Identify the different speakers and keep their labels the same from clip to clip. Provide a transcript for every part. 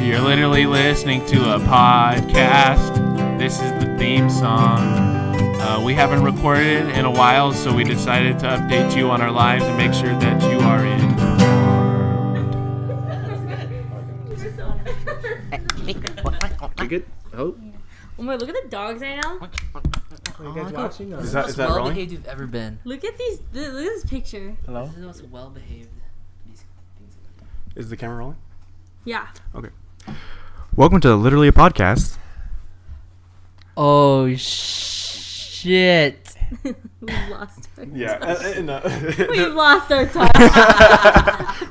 Speaker 1: You're literally listening to a podcast. This is the theme song. We haven't recorded it in a while, so we decided to update you on our lives and make sure that you are informed.
Speaker 2: You good? Oh.
Speaker 3: Oh my, look at the dogs right now.
Speaker 2: Are you guys watching?
Speaker 4: This is the most well-behaved you've ever been.
Speaker 3: Look at these. Look at this picture.
Speaker 2: Hello?
Speaker 4: This is the most well-behaved.
Speaker 2: Is the camera rolling?
Speaker 3: Yeah.
Speaker 2: Okay. Welcome to Literally a Podcast.
Speaker 4: Oh, shit.
Speaker 3: We've lost our
Speaker 2: We've
Speaker 3: lost our time.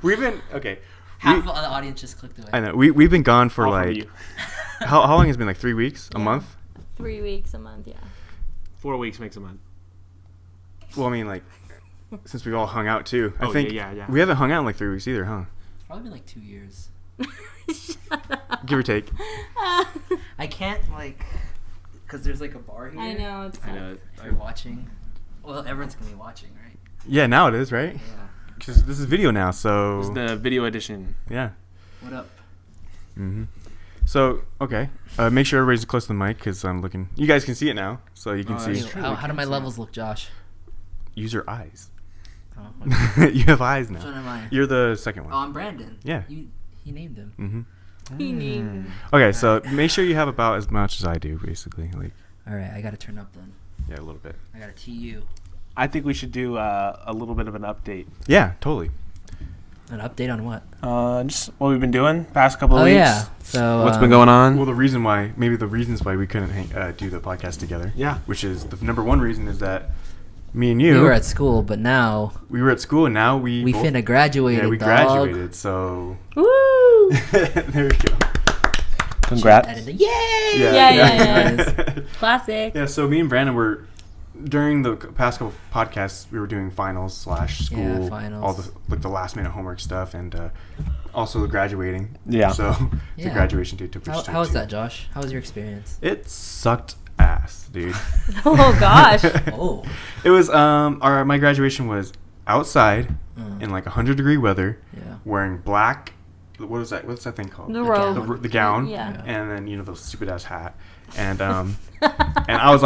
Speaker 2: We've been, okay.
Speaker 4: Half of the audience just clicked away.
Speaker 2: I know. We've been gone for
Speaker 1: All from
Speaker 2: like,
Speaker 1: you.
Speaker 2: how long has it been? Like 3 weeks? A month?
Speaker 3: 3 weeks, a month, yeah.
Speaker 1: 4 weeks makes a month.
Speaker 2: Well, I mean, like, since we've all hung out too. I
Speaker 1: Oh,
Speaker 2: think
Speaker 1: yeah.
Speaker 2: we haven't hung out in like 3 weeks either, huh?
Speaker 4: It's probably been like 2 years.
Speaker 2: Give or take.
Speaker 4: I can't, like, because there's like a bar here.
Speaker 3: I know. It's
Speaker 1: I know.
Speaker 4: If you're watching. Well, everyone's going to be watching, right?
Speaker 2: Yeah, now it is, right?
Speaker 4: Yeah.
Speaker 2: Because this is video now, so.
Speaker 1: This is the video edition.
Speaker 2: Yeah.
Speaker 4: What up?
Speaker 2: Mm-hmm. So, okay. Make sure everybody's close to the mic because I'm looking. You guys can see it now, so you can see.
Speaker 1: that's true.
Speaker 4: How do my levels look, Josh?
Speaker 2: Use your eyes.
Speaker 4: Oh, okay.
Speaker 2: You have eyes now.
Speaker 4: Which one am I?
Speaker 2: You're the second one.
Speaker 4: Oh, I'm Brandon.
Speaker 2: Yeah.
Speaker 4: He named him.
Speaker 2: Mm-hmm.
Speaker 3: He named.
Speaker 2: Okay, so make sure you have about as much as I do, basically. Like,
Speaker 4: All right, I got to turn up then.
Speaker 2: yeah, a little bit.
Speaker 4: I got a TU.
Speaker 1: I think we should do a little bit of an update.
Speaker 2: Yeah, totally.
Speaker 4: An update on what?
Speaker 1: Just what we've been doing past couple of weeks.
Speaker 4: Yeah. So
Speaker 1: What's been going on?
Speaker 2: Well, the reasons why we couldn't do the podcast together.
Speaker 1: Yeah.
Speaker 2: Which is the number one reason is that me and you.
Speaker 4: We were at school, but now
Speaker 2: we were at school, and now we both,
Speaker 4: finna graduated.
Speaker 2: Yeah, we
Speaker 4: dog.
Speaker 2: graduated. So
Speaker 3: Woo!
Speaker 2: there we go.
Speaker 1: Congrats.
Speaker 4: Yay!
Speaker 3: Yeah. Classic.
Speaker 2: Yeah. So me and Brandon were during the past couple podcasts. We were doing finals / school,
Speaker 4: Yeah, finals.
Speaker 2: all the last minute homework stuff, and also the graduating.
Speaker 1: Yeah.
Speaker 2: So the
Speaker 4: Yeah.
Speaker 2: graduation date took.
Speaker 4: How was that, Josh? How was your experience?
Speaker 2: It sucked ass, dude.
Speaker 3: Oh gosh.
Speaker 4: Oh.
Speaker 2: It was my graduation was outside in like 100-degree weather,
Speaker 4: Yeah.
Speaker 2: wearing black. What is that? What's that thing called?
Speaker 3: The robe.
Speaker 2: The gown.
Speaker 3: Yeah.
Speaker 2: And then the stupid ass hat. And and I was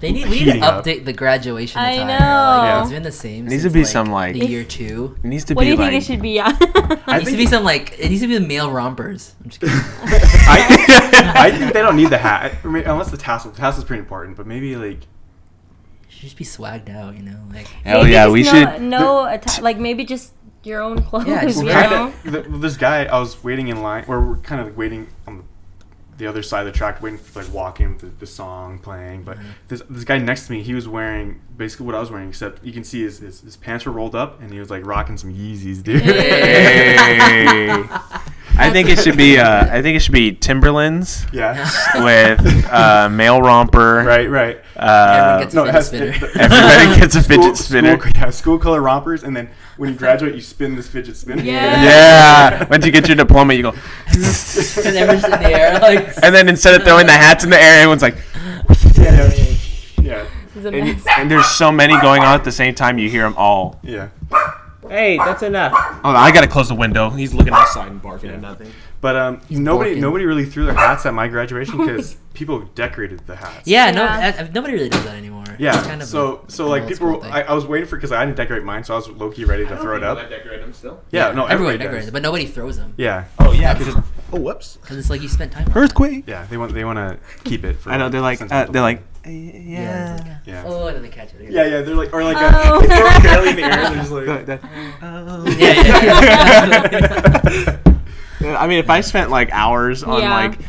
Speaker 4: We need to
Speaker 2: heating up.
Speaker 4: update the graduation
Speaker 3: I
Speaker 4: attire.
Speaker 3: know.
Speaker 4: Like, it's been the same.
Speaker 1: It needs to
Speaker 4: since,
Speaker 1: be some, like-
Speaker 4: the year 2.
Speaker 1: It needs to
Speaker 3: What
Speaker 1: be
Speaker 3: do you
Speaker 1: like.
Speaker 3: think it should be? Yeah.
Speaker 4: It needs to be some it needs to be the male rompers. I'm just kidding.
Speaker 2: I think they don't need the hat unless the tassel. The tassel's pretty important, but maybe like.
Speaker 4: You should just be swagged out, you know, like.
Speaker 1: Hell
Speaker 3: Maybe
Speaker 1: yeah,
Speaker 3: just
Speaker 1: we should.
Speaker 3: like maybe just your own clothes.
Speaker 4: Yeah, just
Speaker 3: you
Speaker 4: wear
Speaker 3: know?
Speaker 2: This guy, I was waiting in line, or we're kind of waiting on the other side of the track, waiting for like walking with the song playing. But this guy next to me, he was wearing basically what I was wearing, except you can see his pants were rolled up, and he was like rocking some Yeezys, dude.
Speaker 1: Hey. I think it should be Timberlands
Speaker 2: Yeah.
Speaker 1: with male romper.
Speaker 2: Right.
Speaker 4: Everyone gets a fidget spinner.
Speaker 1: Everybody gets a fidget spinner.
Speaker 2: School color rompers, and then when you graduate, you spin this fidget spinner.
Speaker 3: Yeah.
Speaker 1: Yeah. Once you get your diploma, you go.
Speaker 4: And everyone's in the air, like.
Speaker 1: And then instead of throwing the hats in the air, everyone's like.
Speaker 2: Yeah.
Speaker 3: It's a mess.
Speaker 1: And there's so many going on at the same time, you hear them all.
Speaker 2: Yeah.
Speaker 1: Hey, that's enough. Oh, I gotta close the window. He's looking outside and barking at nothing.
Speaker 2: But
Speaker 4: He's
Speaker 2: nobody
Speaker 4: barking.
Speaker 2: really threw their hats at my graduation because people decorated the hats.
Speaker 4: Yeah,
Speaker 3: Yeah.
Speaker 4: nobody really does that anymore.
Speaker 2: Yeah.
Speaker 4: It's kind of
Speaker 2: so
Speaker 4: an
Speaker 2: like
Speaker 4: old
Speaker 2: people,
Speaker 4: school thing.
Speaker 2: I was waiting for because I didn't decorate mine, so I was low key ready to throw it up.
Speaker 1: decorate them still.
Speaker 2: Yeah. No, everybody
Speaker 4: decorates
Speaker 2: does.
Speaker 4: it, but nobody throws them.
Speaker 2: Yeah.
Speaker 1: Oh yeah. Oh whoops.
Speaker 4: Because it's like you spent time on it.
Speaker 1: Earthquake.
Speaker 2: Yeah. They want to keep it for.
Speaker 1: I know. They're like.
Speaker 2: sentimental.
Speaker 4: Yeah.
Speaker 2: Yeah.
Speaker 4: Oh, and then they catch it.
Speaker 2: Yeah. They're like, or like
Speaker 3: Oh.
Speaker 2: they throw it barely in the air. They're just like.
Speaker 4: Yeah.
Speaker 1: I mean, if I spent like hours on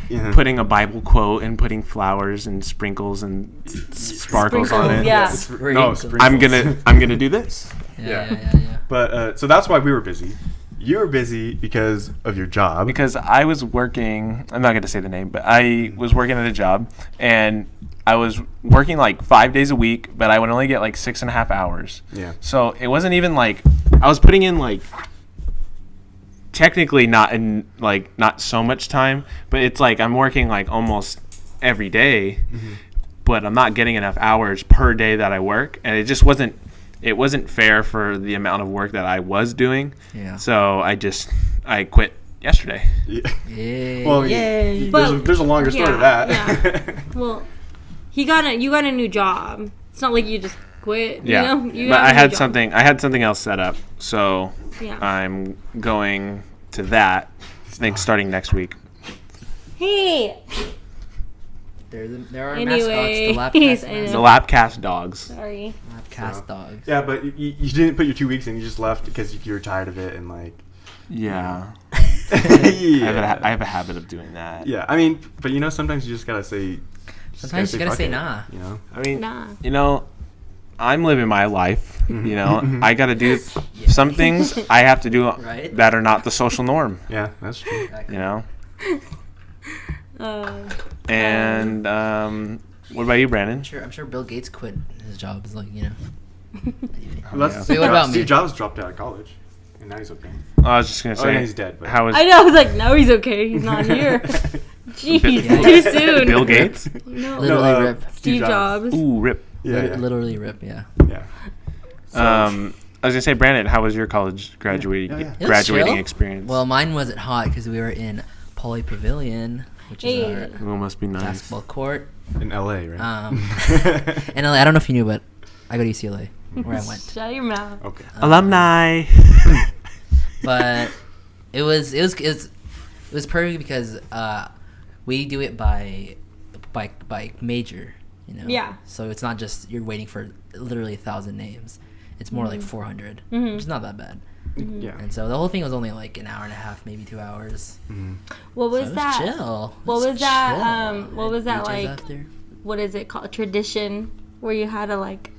Speaker 3: Yeah.
Speaker 1: putting a Bible quote and putting flowers and sprinkles and sparkles on it,
Speaker 3: Yeah.
Speaker 2: No,
Speaker 1: I'm gonna do this.
Speaker 4: Yeah.
Speaker 2: But so that's why we were busy. You were busy because of your job.
Speaker 1: Because I was working. I'm not gonna say the name, but I was working at a job, and I was working like 5 days a week, but I would only get like 6.5 hours.
Speaker 2: Yeah.
Speaker 1: So it wasn't even like I was putting in like technically not so much time, but it's like I'm working like almost every day, but I'm not getting enough hours per day that I work, and it wasn't fair for the amount of work that I was doing.
Speaker 4: Yeah.
Speaker 1: So I quit yesterday.
Speaker 2: Yeah.
Speaker 4: Yeah.
Speaker 2: Well,
Speaker 4: Yay.
Speaker 2: there's a longer story to that.
Speaker 3: Yeah. Well, you got a new job. It's not like you just quit.
Speaker 1: Yeah,
Speaker 3: You know? You
Speaker 1: but
Speaker 3: got a
Speaker 1: I
Speaker 3: new
Speaker 1: had
Speaker 3: job.
Speaker 1: something. I had something else set up, so
Speaker 3: Yeah.
Speaker 1: I'm going to that. I think starting next week.
Speaker 3: Hey.
Speaker 4: There are
Speaker 3: Anyway,
Speaker 4: mascots, the
Speaker 3: I
Speaker 4: LAPCast
Speaker 3: know.
Speaker 1: The
Speaker 4: mascots.
Speaker 1: LAPCast dogs.
Speaker 3: Sorry.
Speaker 4: LAPCast dogs.
Speaker 2: Yeah, but you didn't put your 2 weeks in. You just left because you were tired of it and like.
Speaker 1: Yeah.
Speaker 2: Yeah.
Speaker 1: I have a habit of doing that.
Speaker 2: Yeah, I mean, but sometimes you just gotta say.
Speaker 4: Sometimes you gotta
Speaker 2: fuck
Speaker 4: say
Speaker 2: it,
Speaker 4: nah.
Speaker 1: I mean,
Speaker 3: Nah.
Speaker 1: I'm living my life.
Speaker 2: Mhm.
Speaker 1: I gotta do some things I have to do
Speaker 4: Right.
Speaker 1: that are not the social norm.
Speaker 2: Yeah, that's true.
Speaker 4: Exactly.
Speaker 1: And what about you, Brandon?
Speaker 4: I'm sure Bill Gates quit his job. It's like,
Speaker 2: Well,
Speaker 1: Yeah.
Speaker 4: Wait, what about me?
Speaker 2: Steve Jobs dropped out of college, and now he's okay.
Speaker 1: I was just gonna
Speaker 2: Oh,
Speaker 1: say,
Speaker 2: yeah, he's dead. But
Speaker 1: how was
Speaker 3: I know. I was like, no, he's okay. He's not here. Jeez,
Speaker 4: Yeah.
Speaker 3: too soon.
Speaker 1: Bill Gates?
Speaker 3: No.
Speaker 4: Literally rip.
Speaker 3: Steve Jobs.
Speaker 1: Ooh, rip.
Speaker 2: Yeah,
Speaker 4: Literally rip, yeah.
Speaker 2: yeah.
Speaker 1: I was gonna say, Brandon, how was your college graduating
Speaker 2: Yeah.
Speaker 4: It was
Speaker 1: graduating
Speaker 4: chill.
Speaker 1: experience?
Speaker 4: Well, mine wasn't hot because we were in Poly Pavilion, which is
Speaker 3: Hey.
Speaker 4: our
Speaker 1: it must be nice.
Speaker 4: basketball court.
Speaker 2: In LA, right?
Speaker 4: And I don't know if you knew, but I go to UCLA, where I went.
Speaker 3: Shut your mouth.
Speaker 2: Okay.
Speaker 1: Alumni.
Speaker 4: But it was perfect because we do it by major,
Speaker 3: Yeah.
Speaker 4: So it's not just you're waiting for literally 1,000 names. It's more like 400,
Speaker 3: Mhm.
Speaker 4: which is not that bad.
Speaker 2: Yeah.
Speaker 4: And so the whole thing was only like an hour and a half, maybe 2 hours.
Speaker 2: Mhm.
Speaker 3: What
Speaker 4: So
Speaker 3: was
Speaker 4: it
Speaker 3: that?
Speaker 4: chill.
Speaker 3: What
Speaker 4: It
Speaker 3: was that,
Speaker 4: chill.
Speaker 3: what was that
Speaker 4: DJs
Speaker 3: like-
Speaker 4: after.
Speaker 3: What is it called? Tradition where you had to like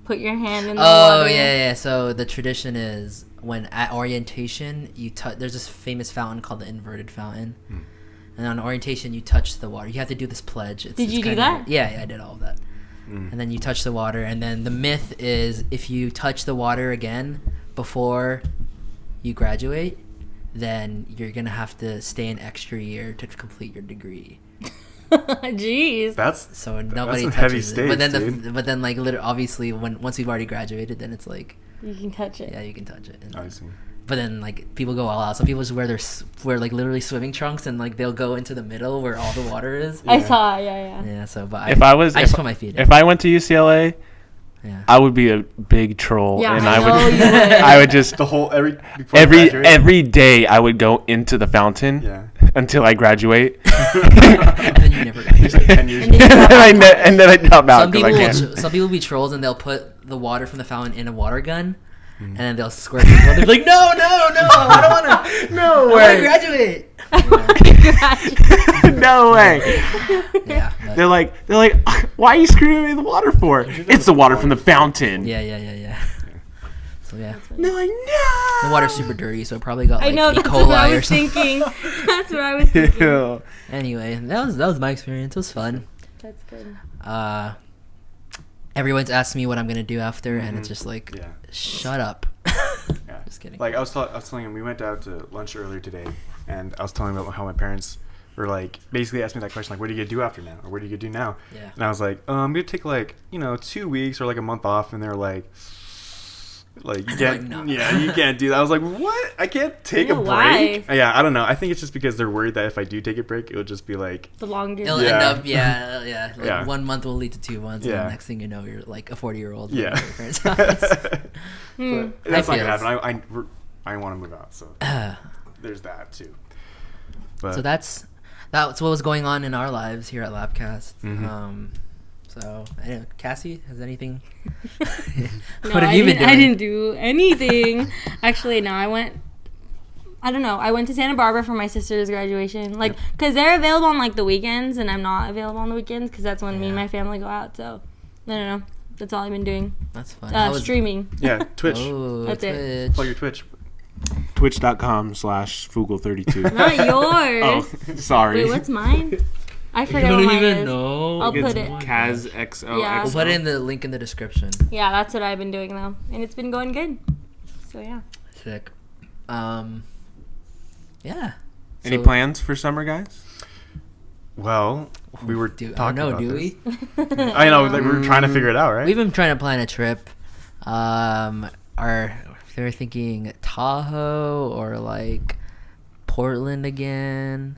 Speaker 3: put your hand in the
Speaker 4: Oh
Speaker 3: water.
Speaker 4: yeah. So the tradition is when at orientation you touch. There's this famous fountain called the inverted fountain,
Speaker 2: Hmm.
Speaker 4: and on orientation you touch the water. You have to do this pledge.
Speaker 3: Did you do
Speaker 4: kinda-
Speaker 3: that?
Speaker 4: Yeah, I did all of that.
Speaker 2: Mm.
Speaker 4: And then you touch the water, and then the myth is if you touch the water again before you graduate, then you're gonna have to stay an extra year to complete your degree.
Speaker 3: Jeez.
Speaker 2: That's
Speaker 4: So nobody
Speaker 2: some
Speaker 4: touches
Speaker 2: heavy
Speaker 4: it.
Speaker 2: stakes,
Speaker 4: But then
Speaker 2: dude.
Speaker 4: but then like literally, obviously once we've already graduated, then it's like
Speaker 3: You can touch it.
Speaker 4: yeah, you can touch it. And,
Speaker 2: I see.
Speaker 4: but then like people go all out. Some people just wear like literally swimming trunks and like they'll go into the middle where all the water is.
Speaker 3: I
Speaker 2: Yeah.
Speaker 3: saw. Yeah.
Speaker 4: Yeah. So but
Speaker 1: If I was,
Speaker 4: I
Speaker 1: if,
Speaker 4: just put my feet in.
Speaker 1: if I went to UCLA,
Speaker 4: Yeah.
Speaker 1: I would be a big troll,
Speaker 3: Yeah,
Speaker 1: and
Speaker 3: I
Speaker 1: I would,
Speaker 3: know you would.
Speaker 1: I would just
Speaker 2: The whole before you graduate?
Speaker 1: every day I would go into the fountain
Speaker 2: Yeah.
Speaker 1: until I graduate,
Speaker 4: And then you never.
Speaker 2: It's like 10 years.
Speaker 3: And then
Speaker 1: and then I drop out
Speaker 4: Some
Speaker 1: because
Speaker 4: people
Speaker 1: I
Speaker 4: will
Speaker 1: can't.
Speaker 4: some people will be trolls and they'll put the water from the fountain in a water gun. And then they'll squirt people. They'll be like, no, I don't want to.
Speaker 1: No
Speaker 4: I want to
Speaker 1: way.
Speaker 4: graduate.
Speaker 1: No way.
Speaker 4: Yeah. But
Speaker 1: They're like, why are you screaming me the water for? It's the water from the fountain.
Speaker 4: yeah. So yeah.
Speaker 1: They're like, no.
Speaker 4: The water's super dirty, so it probably got
Speaker 3: I
Speaker 4: like
Speaker 3: know.
Speaker 4: E.
Speaker 3: That's what I
Speaker 4: coli or
Speaker 3: was
Speaker 4: something.
Speaker 3: thinking. That's what I was thinking.
Speaker 1: Ew.
Speaker 4: Anyway, that was my experience. It was fun.
Speaker 3: That's good.
Speaker 4: Everyone's asked me what I'm gonna do after, and it's just like,
Speaker 2: Yeah.
Speaker 4: shut up.
Speaker 2: Yeah.
Speaker 4: Just kidding.
Speaker 2: Like I was telling him, we went out to lunch earlier today, and I was telling him about how my parents were like basically asked me that question, like, what are you gonna do after now, or what are you gonna do now?
Speaker 4: Yeah.
Speaker 2: And I was like, I'm gonna take like 2 weeks or like a month off, and they're like you can't,
Speaker 4: no.
Speaker 2: yeah, you can't do that. I was like, what? I can't take a
Speaker 3: Yeah,
Speaker 2: break.
Speaker 3: why?
Speaker 2: Yeah, I don't know. I think it's just because they're worried that if I do take a break, it'll just be like,
Speaker 3: The longer.
Speaker 4: It'll
Speaker 2: Yeah.
Speaker 4: end up, yeah. Like
Speaker 2: Yeah.
Speaker 4: 1 month will lead to 2 months, and
Speaker 2: Yeah.
Speaker 4: the next thing you know, you're like a 40-year-old.
Speaker 2: yeah.
Speaker 4: living at your parents' house.
Speaker 2: But that's not
Speaker 4: feel
Speaker 2: gonna happen. I want to move out, so there's that too. But
Speaker 4: So that's what was going on in our lives here at LAPCast.
Speaker 2: Mhm.
Speaker 4: So anyway, Cassie, has anything?
Speaker 3: No,
Speaker 4: What have you been doing?
Speaker 3: I didn't do anything. Actually, no. I went to Santa Barbara for my sister's graduation. Like, because they're available on, like, the weekends, and I'm not available on the weekends because that's when me and
Speaker 4: Yeah.
Speaker 3: my family go out. So, I don't know. That's all I've been doing.
Speaker 4: That's fun. How was-
Speaker 3: Streaming.
Speaker 2: yeah, Twitch.
Speaker 4: Oh,
Speaker 3: That's it.
Speaker 4: Twitch.
Speaker 2: Plug your Twitch.
Speaker 1: Twitch.com/Fugel32.
Speaker 3: Not yours.
Speaker 1: Oh, sorry.
Speaker 3: Wait, what's mine? I forget what mine is.
Speaker 4: know.
Speaker 3: I'll put it.
Speaker 1: Kaz XO.
Speaker 3: Yeah.
Speaker 4: We'll put in the link in the description.
Speaker 3: Yeah, that's what I've been doing, though. And it's been going good. So, yeah.
Speaker 4: Sick. Yeah.
Speaker 1: Any
Speaker 4: So-
Speaker 1: plans for summer, guys?
Speaker 2: Well, we were
Speaker 4: I don't
Speaker 2: talking
Speaker 4: know,
Speaker 2: about
Speaker 4: do
Speaker 2: this.
Speaker 4: we?
Speaker 2: I know, like, we were trying to figure it out, right?
Speaker 4: We've been trying to plan a trip. They were thinking Tahoe or like Portland again.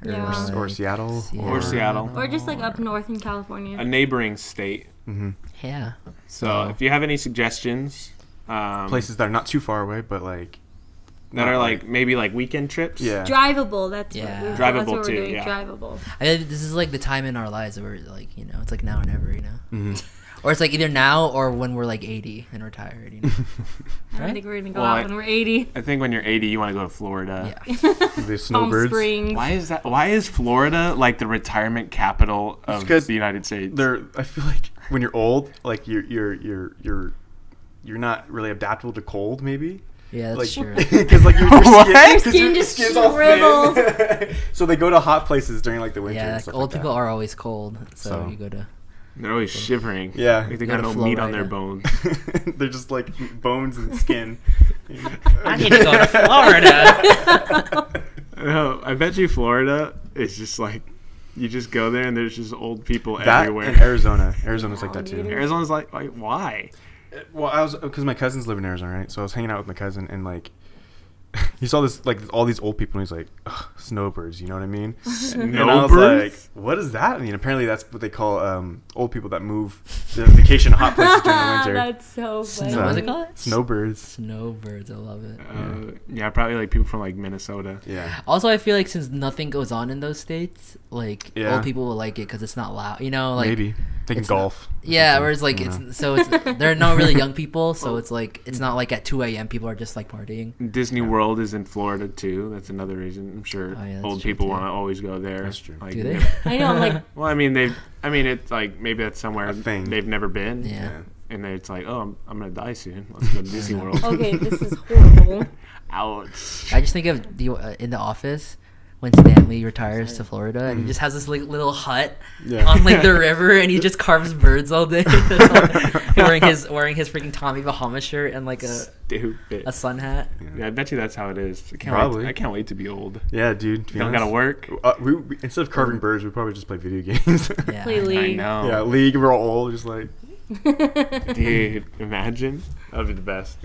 Speaker 3: Yeah.
Speaker 2: Or Seattle.
Speaker 1: Or Seattle.
Speaker 3: Or just like up north in California.
Speaker 1: A neighboring state.
Speaker 2: Mm-hmm.
Speaker 4: Yeah.
Speaker 1: So if you have any suggestions,
Speaker 2: Places that are not too far away, but like
Speaker 1: that are like maybe like weekend trips.
Speaker 2: yeah.
Speaker 3: Drivable. That's
Speaker 4: Yeah.
Speaker 3: what
Speaker 1: Drivable
Speaker 3: that's what
Speaker 1: too,
Speaker 3: we're doing.
Speaker 1: yeah.
Speaker 3: Drivable.
Speaker 4: This is like the time in our lives where like, you know, it's like now or never, you know.
Speaker 2: Mm-hmm.
Speaker 4: Or it's like either now or when we're like 80 and retired, you know.
Speaker 3: I don't
Speaker 4: Right?
Speaker 3: think we're gonna go
Speaker 1: Well,
Speaker 3: out when we're 80.
Speaker 1: I think when you're 80, you want to go to Florida.
Speaker 4: Yeah.
Speaker 2: The
Speaker 3: Palm
Speaker 2: snowbirds.
Speaker 3: Springs.
Speaker 1: Why is that? Why is Florida like the retirement capital of
Speaker 2: because
Speaker 1: the United States?
Speaker 2: I feel like when you're old, like you're not really adaptable to cold, maybe.
Speaker 4: Yeah,
Speaker 2: Like,
Speaker 4: that's true.
Speaker 2: because like your
Speaker 1: What?
Speaker 2: skin,
Speaker 3: Your
Speaker 2: 'cause
Speaker 3: skin
Speaker 2: your
Speaker 3: just
Speaker 2: skin's all
Speaker 3: shrivels.
Speaker 2: thin. So they go to hot places during like the winter.
Speaker 4: Yeah,
Speaker 2: and
Speaker 4: like,
Speaker 2: stuff
Speaker 4: old
Speaker 2: like
Speaker 4: people
Speaker 2: that.
Speaker 4: are always cold, so
Speaker 2: So.
Speaker 4: you go to.
Speaker 1: They're always shivering.
Speaker 2: Yeah.
Speaker 1: Like they
Speaker 4: Go
Speaker 1: got
Speaker 4: to
Speaker 1: no meat on
Speaker 4: Florida.
Speaker 1: their bones.
Speaker 2: They're just like bones and skin.
Speaker 4: I need to go to Florida.
Speaker 1: No, I bet you Florida is just like you just go there and there's just old people
Speaker 2: That
Speaker 1: everywhere.
Speaker 2: and Arizona. Arizona's like that too.
Speaker 3: Alligators.
Speaker 1: Arizona's like why?
Speaker 2: Well, because my cousins live in Arizona, right? So I was hanging out with my cousin, and like, he saw this like all these old people, and he's like, "Ugh, snowbirds," you know what I mean? And I was like, "What does that mean?" Apparently, that's what they call old people that move to vacation to hot places during the winter.
Speaker 3: That's so funny.
Speaker 4: What was it called?
Speaker 2: Snowbirds.
Speaker 4: Snowbirds, I love it.
Speaker 1: Yeah, probably like people from like Minnesota.
Speaker 2: Yeah.
Speaker 4: Also, I feel like since nothing goes on in those states, like
Speaker 2: Yeah.
Speaker 4: old people will like it because it's not loud. You know, like
Speaker 2: Maybe they can
Speaker 4: it's not-
Speaker 2: golf.
Speaker 4: yeah. Whereas like
Speaker 2: You
Speaker 4: it's
Speaker 2: know.
Speaker 4: so it's they're not really young people, so it's like it's not like at 2 a.m. people are just like partying.
Speaker 1: Disney World is in Florida too. That's another reason. I'm sure
Speaker 4: Oh, yeah, that's
Speaker 1: old
Speaker 4: true,
Speaker 1: people
Speaker 4: too.
Speaker 1: want to always go there.
Speaker 2: That's true.
Speaker 1: Like,
Speaker 4: Do they?
Speaker 3: I know. I'm like,
Speaker 1: Well, I mean it's like maybe that's somewhere
Speaker 2: A thing.
Speaker 1: they've never been.
Speaker 4: Yeah.
Speaker 1: And it's like, oh, I'm gonna die soon. Let's go to Disney World.
Speaker 3: okay, this is horrible.
Speaker 1: Ouch.
Speaker 4: I just think of the in the Office when Stanley retires to Florida and he just has this like little hut
Speaker 2: Yeah.
Speaker 4: on like the river and he just carves birds all day, wearing his freaking Tommy Bahama shirt and like a
Speaker 1: Stupid.
Speaker 4: sun hat.
Speaker 1: Yeah, I bet you that's how it is.
Speaker 2: Probably.
Speaker 1: I can't wait to be old.
Speaker 2: Yeah, dude. To be
Speaker 1: Don't
Speaker 2: honest.
Speaker 1: gotta work.
Speaker 2: We instead of carving birds, we probably just play video games.
Speaker 4: Yeah,
Speaker 3: Play
Speaker 1: I
Speaker 3: League.
Speaker 1: know.
Speaker 2: Yeah, League. We're all old, just like.
Speaker 1: Dude, imagine. That would be the best.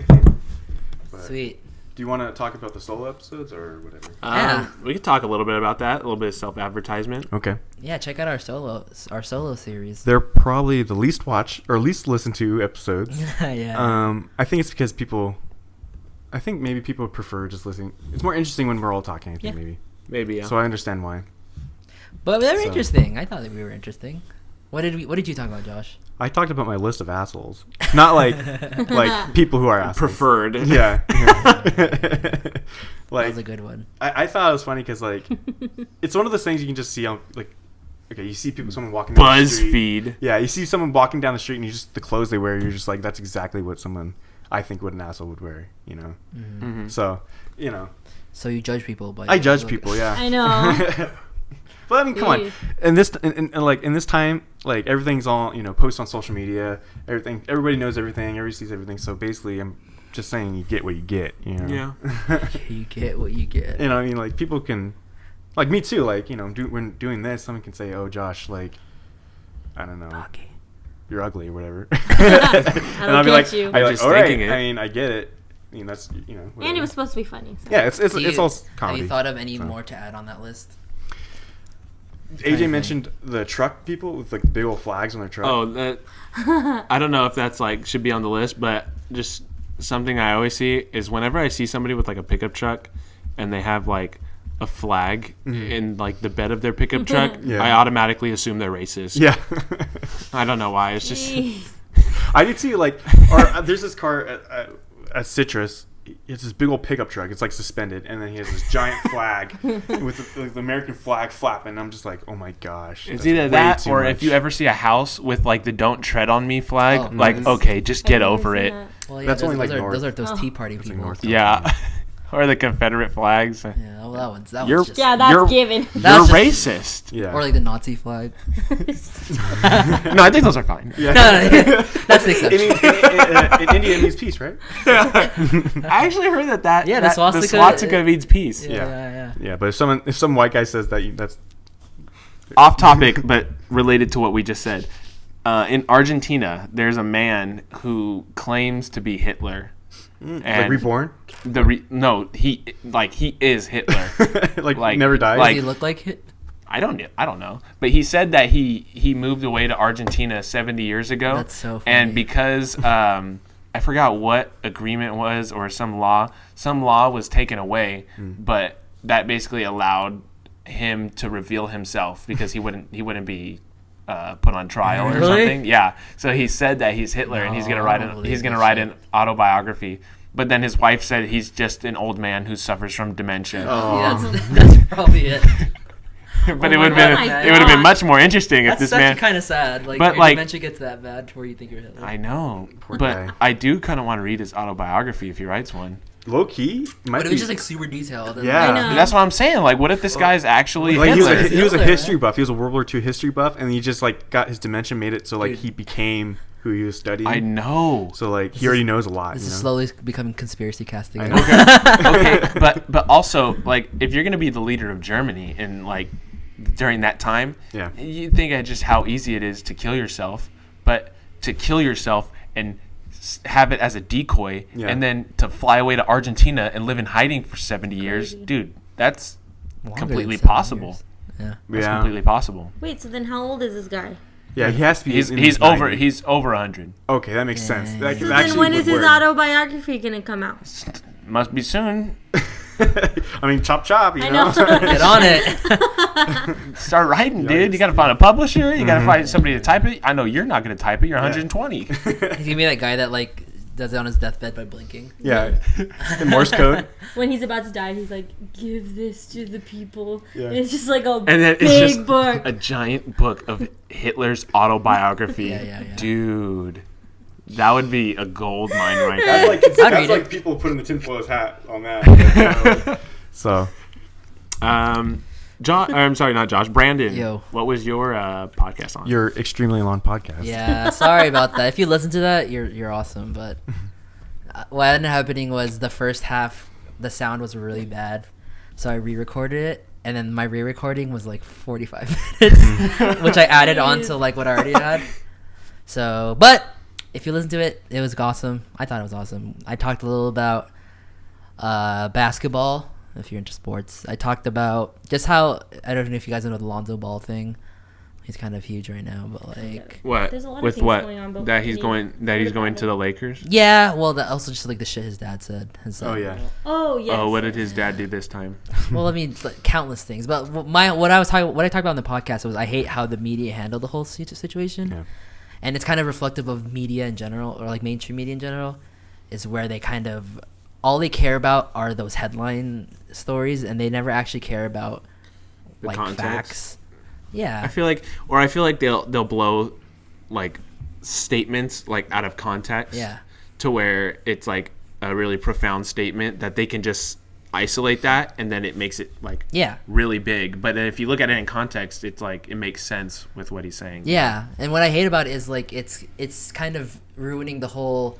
Speaker 2: But
Speaker 4: Sweet.
Speaker 2: Do you want to talk about the solo episodes or whatever?
Speaker 4: Yeah.
Speaker 1: We could talk a little bit about that. A little bit of self-advertisement.
Speaker 2: Okay.
Speaker 4: Yeah, check out our solo series.
Speaker 2: They're probably the least watched or least listened to episodes.
Speaker 4: Yeah.
Speaker 2: I think it's because I think maybe people prefer just listening. It's more interesting when we're all talking. I think
Speaker 4: Yeah.
Speaker 2: maybe.
Speaker 1: Maybe. Yeah.
Speaker 2: So I understand why.
Speaker 4: But they were
Speaker 2: so-
Speaker 4: interesting. I thought that we were interesting. What did you talk about, Josh?
Speaker 2: I talked about my list of assholes, not like people who are assholes.
Speaker 1: Preferred.
Speaker 2: Yeah.
Speaker 4: That
Speaker 2: Like
Speaker 4: was a good one.
Speaker 2: I thought it was funny because like it's one of those things you can just see on like okay, you see someone walking down the street.
Speaker 1: BuzzFeed.
Speaker 2: Yeah, you see someone walking down the street and you just the clothes they wear, you're just like that's exactly what someone I think what an asshole would wear, you know.
Speaker 1: Mm-hmm.
Speaker 2: So, you know,
Speaker 4: So you judge people by
Speaker 2: I judge
Speaker 4: look.
Speaker 2: people, yeah.
Speaker 3: I know.
Speaker 2: But I mean, come on.
Speaker 3: Jeez.
Speaker 2: In this time, like everything's all post on social media. Everybody knows everything. Everybody sees everything. So basically, I'm just saying you get what you get. You know?
Speaker 1: Yeah.
Speaker 4: You get what you get.
Speaker 2: I mean, like people can, like me too. Like when doing this, someone can say, "Oh, Josh, like, I don't know,
Speaker 4: Okay.
Speaker 2: you're ugly or whatever,"
Speaker 3: I
Speaker 2: and I'll be like,
Speaker 3: you.
Speaker 2: "I'll be like,
Speaker 1: Just
Speaker 2: all right.
Speaker 1: thinking it.
Speaker 2: I mean, I get it. That's
Speaker 3: And
Speaker 2: whatever.
Speaker 3: it was supposed to be funny. So.
Speaker 2: yeah, it's
Speaker 4: Do you-
Speaker 2: all
Speaker 4: Have
Speaker 2: comedy.
Speaker 4: you thought of any
Speaker 2: So.
Speaker 4: more to add on that list?
Speaker 2: AJ mentioned the truck people with like big old flags on their truck.
Speaker 1: Oh, that. I don't know if that's like should be on the list, but just something I always see is whenever I see somebody with like a pickup truck, and they have like a flag in like the bed of their pickup truck,
Speaker 2: Yeah.
Speaker 1: I automatically assume they're racist.
Speaker 2: yeah.
Speaker 1: I don't know why. It's just.
Speaker 3: Jeez.
Speaker 2: I did see like, there's this car at Citrus. It's this big old pickup truck. It's like suspended, and then he has this giant flag with the American flag flapping. I'm just like, oh my gosh.
Speaker 1: It's
Speaker 2: that's
Speaker 1: either
Speaker 2: way
Speaker 1: that
Speaker 2: too
Speaker 1: or
Speaker 2: much.
Speaker 1: if you ever see a house with like the "Don't Tread on Me" flag,
Speaker 4: Oh,
Speaker 1: like
Speaker 4: nice.
Speaker 1: okay, just get
Speaker 3: I've never
Speaker 1: over
Speaker 3: seen
Speaker 1: it.
Speaker 3: that.
Speaker 4: Well,
Speaker 2: That's
Speaker 4: those,
Speaker 2: only, like,
Speaker 4: those are
Speaker 2: north.
Speaker 4: those are those
Speaker 3: Oh.
Speaker 4: Tea Party
Speaker 2: That's like
Speaker 4: people.
Speaker 2: north.
Speaker 1: Yeah, or the Confederate flags.
Speaker 4: Yeah, well, that one's
Speaker 1: You're-
Speaker 4: just,
Speaker 3: Yeah, that's
Speaker 1: You're-
Speaker 3: given.
Speaker 4: That's
Speaker 1: You're
Speaker 4: just-
Speaker 1: racist.
Speaker 2: Yeah.
Speaker 4: or like the Nazi flag.
Speaker 1: No, I think those are fine.
Speaker 2: yeah.
Speaker 4: No, that's the exception.
Speaker 2: In India, it means peace, right?
Speaker 1: I actually heard that.
Speaker 4: Yeah, the swastika-
Speaker 1: swastika means peace.
Speaker 4: Yeah.
Speaker 2: Yeah, but if some white guy says that, that's
Speaker 1: Off topic, but related to what we just said. In Argentina, there's a man who claims to be Hitler,
Speaker 2: Like reborn?
Speaker 1: No, he is Hitler.
Speaker 2: like never died?
Speaker 4: Does he look like it?
Speaker 1: I don't know. But he said that he moved away to Argentina 70 years ago.
Speaker 4: That's so funny.
Speaker 1: And because I forgot what agreement was or some law was taken away, but that basically allowed him to reveal himself because he wouldn't be put on trial or something. Yeah. So he said that he's Hitler and he's gonna write an autobiography. But then his wife said he's just an old man who suffers from dementia.
Speaker 2: Oh.
Speaker 4: Yeah, that's probably it.
Speaker 1: But it would have been much more interesting if this man.
Speaker 4: That's kind of sad. Like,
Speaker 1: but
Speaker 4: your dementia gets that bad to where you think you're Hitler.
Speaker 1: I know,
Speaker 2: Poor
Speaker 1: but
Speaker 2: guy.
Speaker 1: I do kind of want to read his autobiography if he writes one.
Speaker 2: Low key?
Speaker 4: But it was just like super detailed. And
Speaker 2: Yeah.
Speaker 3: I know.
Speaker 1: That's what I'm saying. Like, what if this guy's actually
Speaker 2: Like
Speaker 1: Hitler?
Speaker 2: he was a
Speaker 4: Hitler,
Speaker 2: history buff. He was a World War II history buff, and he just like got his dementia, made it so like
Speaker 4: Dude.
Speaker 2: he became who he was studying.
Speaker 1: I know.
Speaker 2: So like he already knows a lot.
Speaker 4: This
Speaker 2: You
Speaker 4: is
Speaker 2: know?
Speaker 4: slowly becoming conspiracy casting.
Speaker 2: I know.
Speaker 1: Okay, but also like if you're gonna be the leader of Germany and like during that time,
Speaker 2: Yeah.
Speaker 1: you think of just how easy it is to kill yourself, but to kill yourself and have it as a decoy,
Speaker 2: Yeah.
Speaker 1: and then to fly away to Argentina and live in hiding for 70 years,
Speaker 3: Crazy.
Speaker 1: dude, that's
Speaker 4: Longer
Speaker 1: completely
Speaker 4: than 7
Speaker 1: possible.
Speaker 4: years. Yeah.
Speaker 1: That's
Speaker 2: Yeah.
Speaker 1: completely possible.
Speaker 3: Wait, so then how old is this guy?
Speaker 2: Yeah, he has to be.
Speaker 1: He's
Speaker 2: in
Speaker 1: he's
Speaker 2: his
Speaker 1: over
Speaker 2: 90s.
Speaker 1: he's over 100.
Speaker 2: Okay, that makes sense.
Speaker 4: Yeah.
Speaker 2: That
Speaker 3: So
Speaker 2: actually
Speaker 3: then when is
Speaker 2: would
Speaker 3: his
Speaker 2: work.
Speaker 3: autobiography gonna come out?
Speaker 1: Must be soon.
Speaker 2: I mean, chop chop. You
Speaker 3: I
Speaker 2: know.
Speaker 3: know.
Speaker 4: Get on it.
Speaker 1: Start writing, dude.
Speaker 2: Yikes.
Speaker 1: You got to find a publisher. You got to find somebody to type it. I know you're not going to type it. You're 120.
Speaker 4: He's gonna be that guy that like does it on his deathbed by blinking.
Speaker 2: Yeah. In Morse code.
Speaker 3: When he's about to die, he's like, "Give this to the people."
Speaker 2: Yeah.
Speaker 3: And it's just like a
Speaker 1: And then
Speaker 3: big
Speaker 1: it's just
Speaker 3: book.
Speaker 1: a giant book of Hitler's autobiography.
Speaker 4: Yeah.
Speaker 1: Dude, that would be a gold mine right
Speaker 2: That's
Speaker 1: there.
Speaker 2: like
Speaker 4: I'd read it.
Speaker 2: people putting the tinfoil's hat on that. So.
Speaker 1: John, or I'm sorry, not Josh. Brandon,
Speaker 4: Yo.
Speaker 1: what was your podcast on?
Speaker 2: Your extremely long podcast.
Speaker 4: Yeah, sorry about that. If you listen to that, you're awesome. But what ended up happening was the first half, the sound was really bad, so I re-recorded it, and then my re-recording was like 45 minutes, which I added on to like what I already had. So, but if you listen to it, it was awesome. I thought it was awesome. I talked a little about basketball. If you're into sports, I talked about just how, I don't know if you guys know the Lonzo Ball thing. He's kind of huge right now, but like,
Speaker 1: What?
Speaker 3: There's a lot of
Speaker 1: With
Speaker 3: things
Speaker 1: what?
Speaker 3: going on, but
Speaker 1: That he's
Speaker 3: what
Speaker 1: going to the Lakers?
Speaker 4: yeah. Well, that also just like the shit his dad said. His,
Speaker 2: Oh yeah.
Speaker 3: Oh yes.
Speaker 1: Oh, what did his dad do this time?
Speaker 4: Well, I mean, like, countless things. But what I talked about on the podcast was I hate how the media handled the whole situation,
Speaker 2: Yeah.
Speaker 4: and it's kind of reflective of media in general, or like mainstream media in general, is where they kind of all they care about are those headline stories, and they never actually care about
Speaker 1: The
Speaker 4: like
Speaker 1: context?
Speaker 4: facts. Yeah.
Speaker 1: I feel like they'll blow like statements like out of context.
Speaker 4: Yeah.
Speaker 1: To where it's like a really profound statement that they can just isolate that and then it makes it like
Speaker 4: Yeah.
Speaker 1: really big. But then if you look at it in context, it's like it makes sense with what he's saying.
Speaker 4: Yeah, and what I hate about it is like it's kind of ruining the whole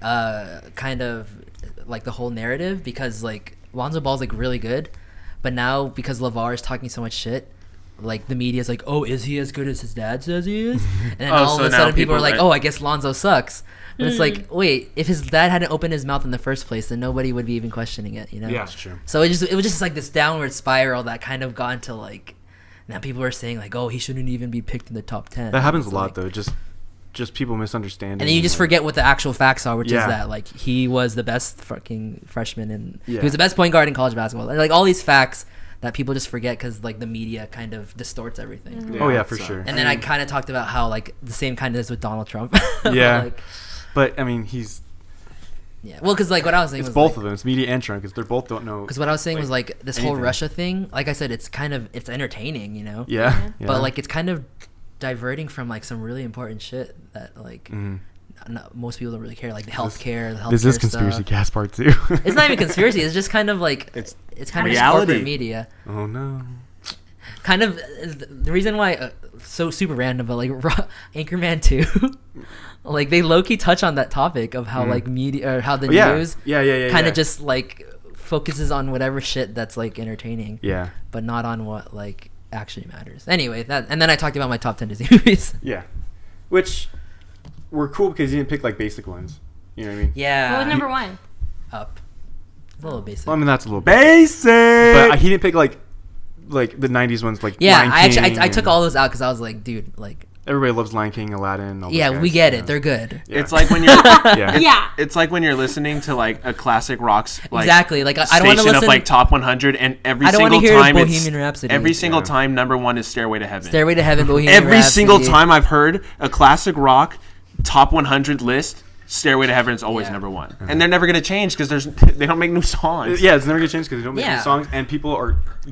Speaker 4: kind of like the whole narrative, because like Lonzo Ball's like really good, but now because LeVar is talking so much shit, like the media's like, oh, is he as good as his dad says he is? And then all
Speaker 1: so
Speaker 4: of a
Speaker 1: now
Speaker 4: sudden people are
Speaker 1: people
Speaker 4: like,
Speaker 1: are-
Speaker 4: oh, I guess Lonzo sucks. But it's like, wait, if his dad hadn't opened his mouth in the first place, then nobody would be even questioning it, you know?
Speaker 1: Yeah.
Speaker 2: That's true.
Speaker 4: So it was just like this downward spiral that kind of got into like, now people are saying like, oh, he shouldn't even be picked in the top 10.
Speaker 2: That happens a
Speaker 4: It's
Speaker 2: lot
Speaker 4: like-
Speaker 2: though. Just people misunderstanding.
Speaker 4: And then you just forget what the actual facts are, which
Speaker 2: Yeah.
Speaker 4: is that like he was the best fucking freshman and
Speaker 2: Yeah.
Speaker 4: he was the best point guard in college basketball. And, like all these facts that people just forget because like the media kind of distorts everything.
Speaker 2: Oh yeah, for
Speaker 1: so-
Speaker 2: sure.
Speaker 4: And then I kind of talked about how like the same kind of is with Donald Trump.
Speaker 2: Yeah.
Speaker 4: Like,
Speaker 2: But I mean, he's
Speaker 4: yeah. Well, because like what I was saying
Speaker 2: it's
Speaker 4: was
Speaker 2: both
Speaker 4: like,
Speaker 2: of them. It's media and Trump because they both don't know.
Speaker 4: because what I was saying was like this whole
Speaker 2: anything.
Speaker 4: Russia thing. Like I said, it's entertaining, you know.
Speaker 2: Yeah. Yeah.
Speaker 4: But like it's kind of diverting from like some really important shit that like most people don't really care, like the healthcare, the healthcare
Speaker 2: this is conspiracy
Speaker 4: stuff.
Speaker 2: cast part 2.
Speaker 4: It's not even conspiracy. It's just kind of like it's kind of just
Speaker 1: reality.
Speaker 4: corporate media.
Speaker 2: Oh no.
Speaker 4: Kind of the reason why so super random, but like Anchorman 2, like they low key touch on that topic of how like media or how the
Speaker 2: Yeah.
Speaker 4: news
Speaker 2: Yeah.
Speaker 4: kind of just like focuses on whatever shit that's like entertaining,
Speaker 2: Yeah.
Speaker 4: but not on what like actually matters. Anyway, that and then I talked about my top 10 Disney movies.
Speaker 2: Yeah. Which were cool because you didn't pick like basic ones. You know what I mean?
Speaker 4: Yeah.
Speaker 3: What was number one?
Speaker 4: Up. A little basic.
Speaker 2: Well, I mean, that's a little
Speaker 1: Basic.
Speaker 2: But he didn't pick like the 90s ones like
Speaker 4: yeah,
Speaker 2: Lion
Speaker 4: I actually
Speaker 2: King
Speaker 4: I took
Speaker 2: and
Speaker 4: all those out because I was like, dude, like.
Speaker 2: everybody loves Lion King, Aladdin. All those
Speaker 4: Yeah,
Speaker 2: guys,
Speaker 4: we get
Speaker 2: you
Speaker 4: it.
Speaker 2: know.
Speaker 4: They're good.
Speaker 2: Yeah.
Speaker 1: It's like when you're
Speaker 2: Yeah.
Speaker 3: Yeah.
Speaker 1: it's like when you're listening to like a classic rocks like
Speaker 4: Exactly. Like I don't want to
Speaker 1: station
Speaker 4: listen.
Speaker 1: of like top 100 and every
Speaker 4: I don't
Speaker 1: single
Speaker 4: wanna hear
Speaker 1: time
Speaker 4: Bohemian Rhapsody.
Speaker 1: every single
Speaker 2: Yeah.
Speaker 1: time number 1 is Stairway to Heaven.
Speaker 4: Stairway to Heaven, Bohemian
Speaker 1: Every
Speaker 4: Rhapsody.
Speaker 1: single time I've heard a classic rock top 100 list, Stairway to Heaven is always
Speaker 4: Yeah.
Speaker 1: number 1. And they're never going to change because they don't make new songs.
Speaker 2: Yeah, it's never gonna change because they don't make
Speaker 4: Yeah.
Speaker 2: new songs, and the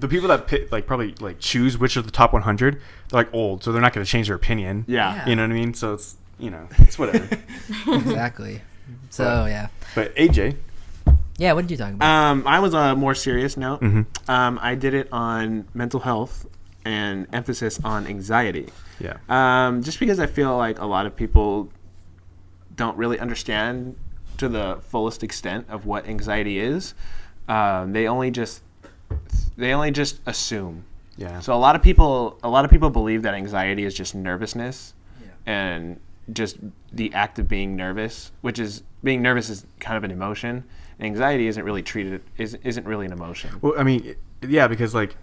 Speaker 2: people that pick, like probably like choose which of the top 100. They're like old, so they're not gonna change their opinion.
Speaker 1: Yeah.
Speaker 2: You know what I mean? So it's it's whatever.
Speaker 4: Exactly. So
Speaker 2: But-
Speaker 4: yeah.
Speaker 2: But AJ,
Speaker 4: Yeah. What did you talk about?
Speaker 1: I was on a more serious note.
Speaker 2: Mhm.
Speaker 1: I did it on mental health and emphasis on anxiety.
Speaker 2: yeah,
Speaker 1: Just because I feel like a lot of people don't really understand to the fullest extent of what anxiety is. They only just assume.
Speaker 2: yeah.
Speaker 1: So a lot of people believe that anxiety is just nervousness, and just the act of being nervous, which is being nervous is kind of an emotion. Anxiety isn't really an emotion.
Speaker 2: Well, I mean, yeah, because like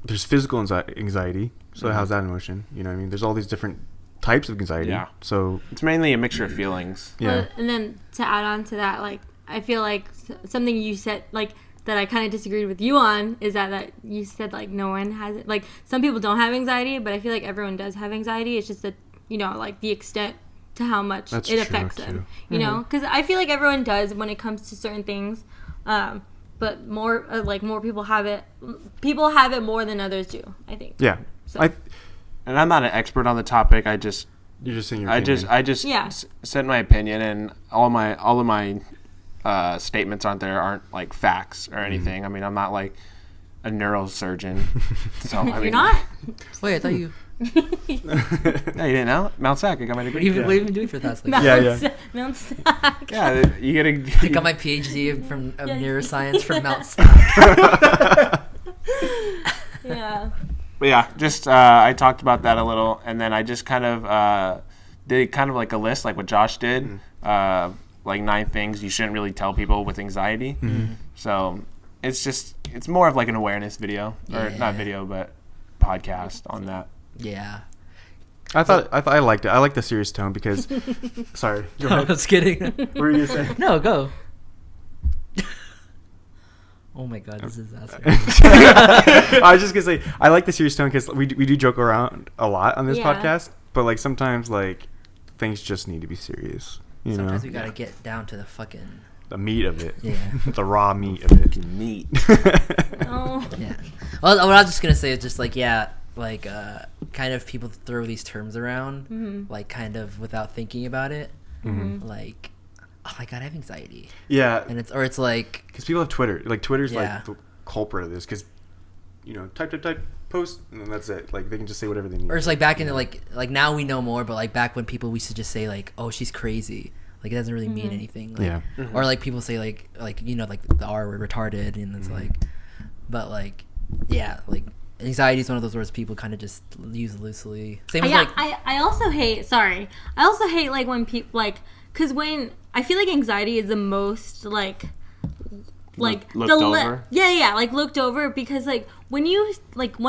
Speaker 2: there's physical anxiety. So how's that emotion? You know what I mean? There's all these different types of anxiety.
Speaker 1: Yeah.
Speaker 2: So
Speaker 1: It's mainly a mixture of feelings.
Speaker 2: yeah.
Speaker 3: Well, and then to add on to that, like I feel like something you said, like that I kind of disagreed with you on, is that you said like no one has it. Like some people don't have anxiety, but I feel like everyone does have anxiety. It's just that like the extent to how much
Speaker 2: That's
Speaker 3: it
Speaker 2: true,
Speaker 3: affects
Speaker 2: too.
Speaker 3: them. You know, because I feel like everyone does when it comes to certain things. But more more people have it. People have it more than others do, I think.
Speaker 2: Yeah.
Speaker 3: So.
Speaker 1: And I'm not an expert on the topic.
Speaker 2: You're just saying your
Speaker 1: I
Speaker 2: opinion.
Speaker 1: just
Speaker 3: Yeah.
Speaker 1: said my opinion, and all of my statements aren't like facts or anything. I mean, I'm not like a neurosurgeon. So I mean,
Speaker 3: You're not?
Speaker 4: Wait, I thought you.
Speaker 1: No, you didn't know? Mount Sac, I got my degree.
Speaker 4: What have you been doing for the past? Like,
Speaker 3: Mount Sac.
Speaker 1: Yeah, you get
Speaker 4: I got
Speaker 1: a.
Speaker 4: my PhD from
Speaker 3: Yeah.
Speaker 4: neuroscience from Mount Sac.
Speaker 3: Yeah.
Speaker 1: But yeah, just I talked about that a little, and then I just kind of did kind of like a list, like what Josh did, like 9 things you shouldn't really tell people with anxiety. So it's more of like an awareness video, or not video, but podcast on that.
Speaker 4: Yeah.
Speaker 2: I thought I liked it. I like the serious tone because. Sorry. Go
Speaker 4: I
Speaker 2: ahead.
Speaker 4: was kidding.
Speaker 2: What were you gonna say?
Speaker 4: No, go. Oh my god, this is disaster.
Speaker 2: I was just gonna say I like the serious tone because we do joke around a lot on this
Speaker 3: Yeah.
Speaker 2: podcast, but like sometimes like things just need to be serious. You
Speaker 4: Sometimes
Speaker 2: know,
Speaker 4: we gotta get down to the fucking.
Speaker 2: the meat of it.
Speaker 4: Yeah.
Speaker 2: The raw meat of it.
Speaker 1: Neat.
Speaker 3: Oh.
Speaker 4: Yeah. Well, what I was just gonna say is just like kind of people throw these terms around, like kind of without thinking about it, like, oh my god, I have anxiety,
Speaker 2: Yeah,
Speaker 4: and it's like,
Speaker 2: because people have Twitter. Like Twitter's
Speaker 4: Yeah.
Speaker 2: like the culprit of this because type post and then that's it. Like they can just say whatever they need.
Speaker 4: or it's like back in the, like now we know more, but like back when people used to just say like, oh, she's crazy. Like it doesn't really mean anything. Like,
Speaker 2: Yeah.
Speaker 4: Or like people say like like the R word, retarded, and it's like, but like, yeah, like anxiety is one of those words people kind of just use loosely. Same with
Speaker 3: Yeah,
Speaker 4: like,
Speaker 3: I also hate like when people like, because when I feel like anxiety is the most like
Speaker 1: Looked
Speaker 3: the
Speaker 1: over?
Speaker 3: yeah like looked over, because like when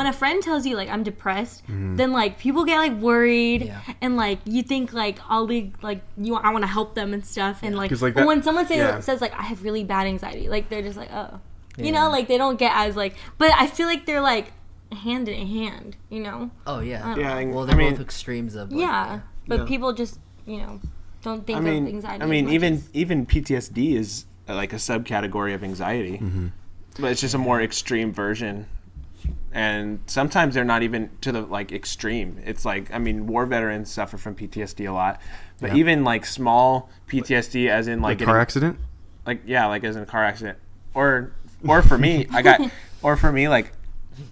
Speaker 3: a friend tells you like I'm depressed, then like people get like worried,
Speaker 4: Yeah.
Speaker 3: and like you think like I'll be like I want to help them and stuff, and like,
Speaker 2: 'Cause, like,
Speaker 3: but
Speaker 2: that-
Speaker 3: when someone
Speaker 2: yeah.
Speaker 3: says like I have really bad anxiety, like they're just like, oh, you
Speaker 4: Yeah.
Speaker 3: know, like they don't get as like, but I feel like they're like hand in hand, you know.
Speaker 4: oh yeah,
Speaker 1: Yeah,
Speaker 4: well
Speaker 1: I
Speaker 4: they're
Speaker 1: mean,
Speaker 4: both extremes of like,
Speaker 3: Yeah, but
Speaker 1: Yeah.
Speaker 3: people just don't think of anxiety.
Speaker 1: I mean,
Speaker 3: as much
Speaker 1: even PTSD is like a subcategory of anxiety, but it's just a more extreme version. And sometimes they're not even to the like extreme. It's like, I mean, war veterans suffer from PTSD a lot, but
Speaker 2: Yeah.
Speaker 1: even like small PTSD, as in like
Speaker 2: Like car accident.
Speaker 1: like yeah, like as in a car accident, or for me,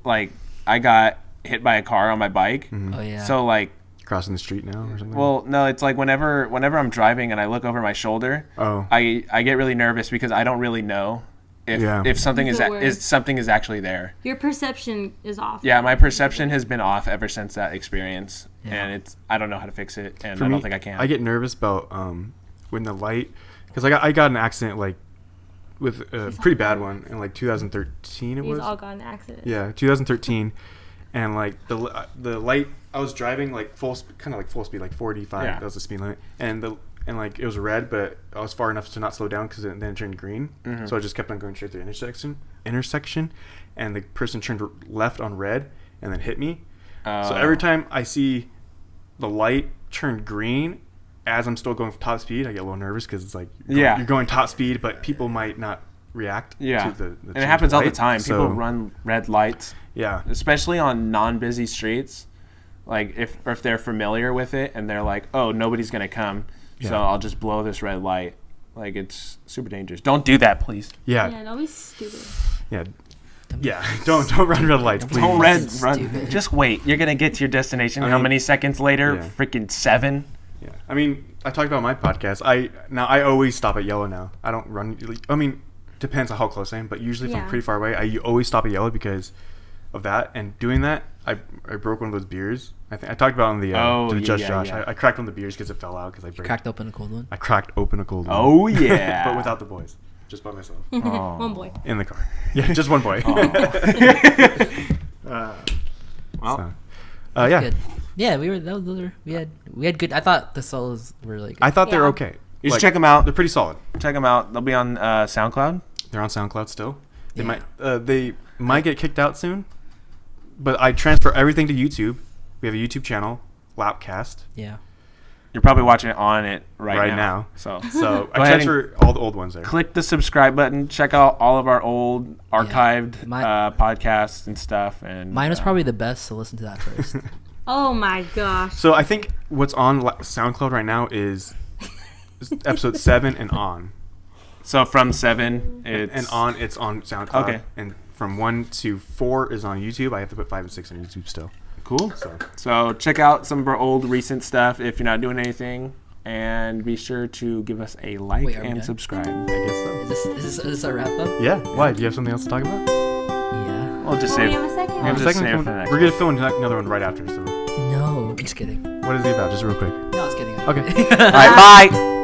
Speaker 1: like I got hit by a car on my bike.
Speaker 4: oh yeah,
Speaker 1: So like,
Speaker 2: Crossing the street now or something.
Speaker 1: well, no, it's like whenever I'm driving and I look over my shoulder,
Speaker 2: Oh.
Speaker 1: I get really nervous because I don't really know if something
Speaker 3: Is it worse?
Speaker 1: something is actually there.
Speaker 3: your perception is off.
Speaker 1: Yeah, my perception has been off ever since that experience,
Speaker 4: Yeah.
Speaker 1: and I don't know how to fix it, and
Speaker 2: For
Speaker 1: I don't
Speaker 2: me,
Speaker 1: think I can.
Speaker 2: I get nervous about when the light because I got an accident like with a pretty bad one in like 2013. It
Speaker 3: He's
Speaker 2: was.
Speaker 3: all got in accidents.
Speaker 2: Yeah, 2013, and like the light. I was driving like full speed, like 45.
Speaker 1: Yeah.
Speaker 2: That was the speed limit, and like it was red, but I was far enough to not slow down because then it turned green.
Speaker 1: Mm-hmm.
Speaker 2: So I just kept on going straight through the intersection, and the person turned left on red and then hit me. So every time I see the light turn green, as I'm still going top speed, I get a little nervous because it's like you're going top speed, but people might not react.
Speaker 1: Yeah,
Speaker 2: to the
Speaker 1: and it happens all the time.
Speaker 2: So,
Speaker 1: People run red lights.
Speaker 2: Yeah,
Speaker 1: especially on non-busy streets. Like if they're familiar with it and they're like, oh, nobody's gonna come, so I'll just blow this red light. Like, it's super dangerous. Don't do that, please.
Speaker 2: Yeah.
Speaker 3: Yeah, don't be stupid.
Speaker 2: Yeah. Yeah. Don't run red lights, please.
Speaker 1: Don't run. Just wait. You're gonna get to your destination. How many seconds later?
Speaker 2: Yeah.
Speaker 1: Freaking 7.
Speaker 2: Yeah. I mean, I talked about my podcast. I always stop at yellow now. I don't run. I mean, depends on how close I am, but usually if I'm pretty far away, I always stop at yellow because of that. And doing that, I broke one of those beers. I think I talked about it on the Just Josh.
Speaker 1: Yeah.
Speaker 2: I cracked one of the beers because it fell out because I
Speaker 4: Cracked open a cold one.
Speaker 2: I cracked open a cold one.
Speaker 1: Oh yeah.
Speaker 2: But without the boys, just by myself
Speaker 1: Oh.
Speaker 3: One boy.
Speaker 2: in the car. Yeah, just one boy.
Speaker 1: Well,
Speaker 2: So, yeah.
Speaker 4: Good. Yeah, we had good. I thought the solos were like.
Speaker 2: I thought they're
Speaker 3: Yeah.
Speaker 2: okay.
Speaker 1: you should check them out.
Speaker 2: They're pretty solid.
Speaker 1: Check them out. They'll be on SoundCloud.
Speaker 2: They're on SoundCloud still.
Speaker 4: Yeah.
Speaker 2: They might get kicked out soon, but I transfer everything to YouTube. We have a YouTube channel, LAPCast.
Speaker 4: Yeah.
Speaker 1: You're probably watching it on it right
Speaker 2: Right now.
Speaker 1: So
Speaker 2: So
Speaker 1: Go
Speaker 2: I
Speaker 1: ahead
Speaker 2: transfer all the old ones there.
Speaker 1: click the subscribe button. Check out all of our old archived
Speaker 4: My-
Speaker 1: podcasts and stuff. And
Speaker 4: Mine was probably the best, so listen to that first.
Speaker 3: Oh my gosh.
Speaker 2: So I think what's on SoundCloud right now is episode 7 and on.
Speaker 1: so from 7. It's
Speaker 2: And on, it's on SoundCloud.
Speaker 1: Okay.
Speaker 2: And from 1 to 4 is on YouTube. I have to put 5 and 6 on YouTube still.
Speaker 1: cool.
Speaker 2: So
Speaker 1: So check out some of our old recent stuff if you're not doing anything, and be sure to give us a like
Speaker 4: Wait, are we
Speaker 1: and
Speaker 4: done?
Speaker 1: subscribe.
Speaker 2: I guess so.
Speaker 4: Is this a wrap up?
Speaker 2: Yeah. Why? Do you have something else to talk about?
Speaker 4: Yeah.
Speaker 1: We'll just
Speaker 3: Oh,
Speaker 1: save.
Speaker 3: we have a second.
Speaker 1: We
Speaker 3: one.
Speaker 1: have
Speaker 2: A
Speaker 1: just
Speaker 2: second
Speaker 1: save it
Speaker 2: one?
Speaker 1: for the next
Speaker 2: We're going to film another one right after. So
Speaker 4: No, just kidding.
Speaker 2: what is he about? Just real quick.
Speaker 4: No, I was kidding.
Speaker 2: Okay.
Speaker 1: All right, bye.